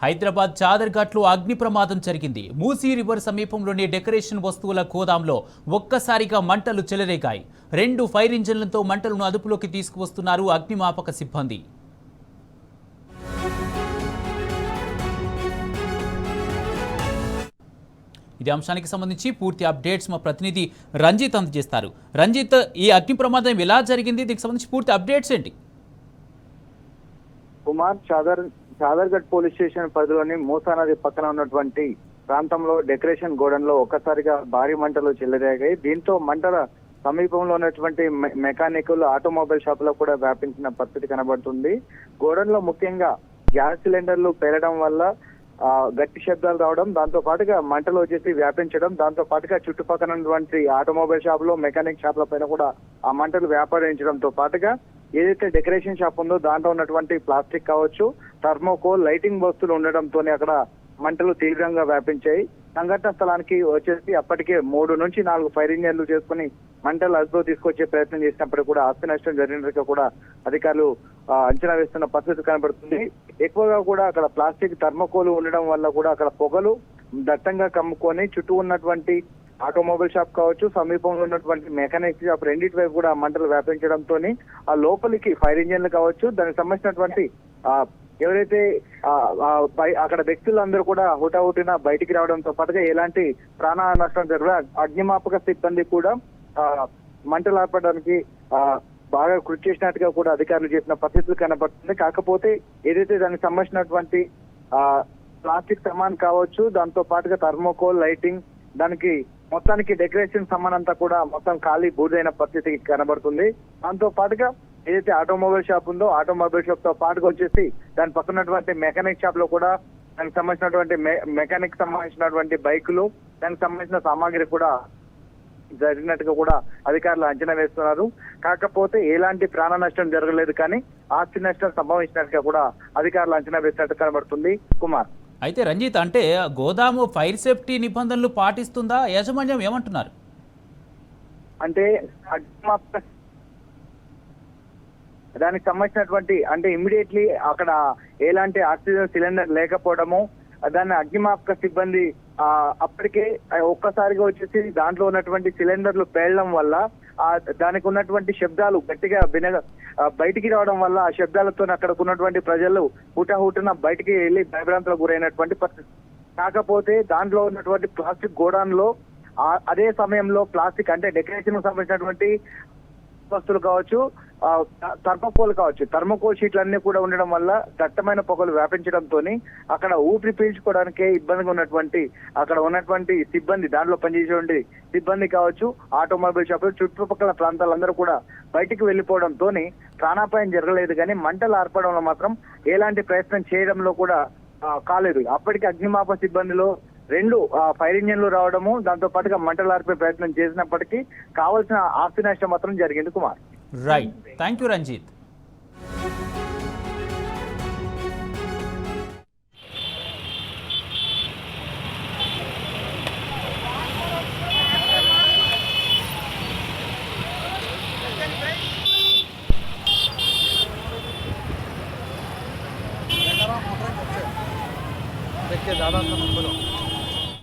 హైదరాబాద్ చాదర్ఘాట్లో అగ్ని ప్రమాదం జరిగింది. మూసీ రివర్ సమీపంలోని డెకరేషన్ వస్తువుల గోదాంలో ఒక్కసారిగా మంటలు చెలరేగాయి. 2 ఫైర్ ఇంజిన్లతో మంటలను అదుపులోకి తీసుకువస్తున్నారు అగ్నిమాపక సిబ్బంది. ఇదే అంశానికి సంబంధించి పూర్తి అప్డేట్స్ మా ప్రతినిధి రంజిత్ అందజేస్తారు. రంజిత్, ఈ అగ్ని ప్రమాదం ఎలా జరిగింది? దీనికి సంబంధించి పూర్తి అప్డేట్స్ ఏంటి? కుమార్, చాదర్ఘట్ పోలీస్ స్టేషన్ పరిధిలోని మూసా నది పక్కన ఉన్నటువంటి ప్రాంతంలో డెకరేషన్ గోడౌన్లో ఒక్కసారిగా భారీ మంటలు చెలరేగాయి. దీంతో మంటల సమీపంలో ఉన్నటువంటి మెకానికల్ ఆటోమొబైల్ షాప్ లో కూడా వ్యాపించిన పరిస్థితి కనబడుతుంది. గోడౌన్లో ముఖ్యంగా గ్యాస్ సిలిండర్లు పేలడం వల్ల గట్టి శబ్దాలు రావడం, దాంతో పాటుగా మంటలు వచ్చేసి వ్యాపించడం, దాంతో పాటుగా చుట్టుపక్కల ఉన్నటువంటి ఆటోమొబైల్ షాప్ లో మెకానిక్ షాప్ల పైన కూడా ఆ మంటలు వ్యాపారించడంతో పాటుగా ఏదైతే డెకరేషన్ షాప్ ఉందో దాంట్లో ఉన్నటువంటి ప్లాస్టిక్ కావచ్చు, థర్మోకోల్, లైటింగ్ వస్తువులు ఉండడంతో అక్కడ మంటలు తీవ్రంగా వ్యాపించాయి. సంఘటన స్థలానికి వచ్చేసి అప్పటికే 3 నుంచి 4 ఫైర్ ఇంజన్లు చేసుకుని మంటలు అదుపులో తీసుకొచ్చే ప్రయత్నం చేసినప్పటికీ కూడా ఆస్తి నష్టం జరిగినట్టుగా కూడా అధికారులు అంచనా వేస్తున్న పరిస్థితి కనబడుతుంది. ఎక్కువగా కూడా అక్కడ ప్లాస్టిక్ థర్మోకోల్ ఉండడం వల్ల కూడా అక్కడ పొగలు దట్టంగా కమ్ముకొని చుట్టూ ఉన్నటువంటి ఆటోమొబైల్ షాప్ కావచ్చు, సమీపంలో ఉన్నటువంటి మెకానిక్ షాప్ రెండింటి వైపు కూడా మంటలు వ్యాపించడంతో ఆ లోపలికి ఫైర్ ఇంజన్లు కావచ్చు, దానికి సంబంధించినటువంటి ఎవరైతే అక్కడ వ్యక్తులందరూ కూడా హుటాహుటిన బయటికి రావడంతో పాటుగా ఎలాంటి ప్రాణ నష్టం జరగలేదు. అగ్నిమాపక సిబ్బంది కూడా మంటలు ఆర్పడానికి బాగా కృషి చేసినట్టుగా కూడా అధికారులు చెప్పిన పరిస్థితులు కనబడుతుంది. కాకపోతే ఏదైతే దానికి సంబంధించినటువంటి ప్లాస్టిక్ సామాన్ కావచ్చు, దాంతో పాటుగా థర్మోకోల్, లైటింగ్, దానికి మొత్తానికి డెకరేషన్ సామాన్ అంతా కూడా మొత్తం ఖాళీ బూడిదైన పరిస్థితి కనబడుతుంది. దాంతో పాటుగా ఏదైతే ఆటోమొబైల్ షాప్ ఉందో ఆటోమొబైల్ షాప్ తో పాటుగా వచ్చేసి దాని పక్కనటువంటి మెకానిక్ షాప్ లో కూడా దానికి సంబంధించినటువంటి మెకానిక్ సంబంధించినటువంటి బైకులు, దానికి సంబంధించిన సామాగ్రి కూడా జరిగినట్టుగా కూడా అధికారులు అంచనా వేస్తున్నారు. కాకపోతే ఎలాంటి ప్రాణ నష్టం జరగలేదు, కానీ ఆస్తి నష్టం సంభవించినట్టుగా కూడా అధికారులు అంచనా వేసినట్టు కనబడుతుంది. కుమార్, అయితే రంజిత్, అంటే గోదాము ఫైర్ సేఫ్టీ నిబంధనలు పాటిస్తుందా? యాజమాన్యం ఏమంటున్నారు? అంటే దానికి సంబంధించినటువంటి అంటే ఇమ్మీడియట్లీ అక్కడ ఎలాంటి ఆక్సిజన్ సిలిండర్ లేకపోవడము, దాన్ని అగ్నిమాపక సిబ్బంది అప్పటికే ఒక్కసారిగా వచ్చేసి దాంట్లో ఉన్నటువంటి సిలిండర్లు పేలడం వల్ల దానికి ఉన్నటువంటి శబ్దాలు గట్టిగా బయటికి రావడం వల్ల ఆ శబ్దాలతో అక్కడ ఉన్నటువంటి ప్రజలు హుటాహుటిన బయటికి వెళ్లి భయభ్రాంతులకు గురైనటువంటి పరిస్థితి. కాకపోతే దాంట్లో ఉన్నటువంటి ప్లాస్టిక్ గోడౌన్ లో అదే సమయంలో ప్లాస్టిక్ అంటే డెకరేషన్ సంబంధించినటువంటి వస్తువులు కావచ్చు, థర్మోకోల్ కావచ్చు, థర్మోకోల్ షీట్లు అన్ని కూడా ఉండడం వల్ల దట్టమైన పొగలు వ్యాపించడంతో అక్కడ ఊపిరి పీల్చుకోవడానికే ఇబ్బందిగా ఉన్నటువంటి అక్కడ ఉన్నటువంటి సిబ్బంది, దాంట్లో పనిచేసేటువంటి సిబ్బంది కావచ్చు, ఆటోమొబైల్ షాప్ చుట్టుపక్కల ప్రాంతాలందరూ కూడా బయటికి వెళ్లిపోవడంతో ప్రాణాపాయం జరగలేదు, కానీ మంటలు ఆర్పడంలో మాత్రం ఎలాంటి ప్రయత్నం చేయడంలో కూడా కాలేదు. అప్పటికి అగ్నిమాపక సిబ్బందిలో 2 ఫైర్ ఇంజన్లు రావడము, దాంతో పాటుగా మంటలు ఆర్పే ప్రయత్నం చేసినప్పటికీ కావాల్సిన ఆస్తి నష్టం మాత్రం జరిగింది. Kumar, right, thank you Ranjith.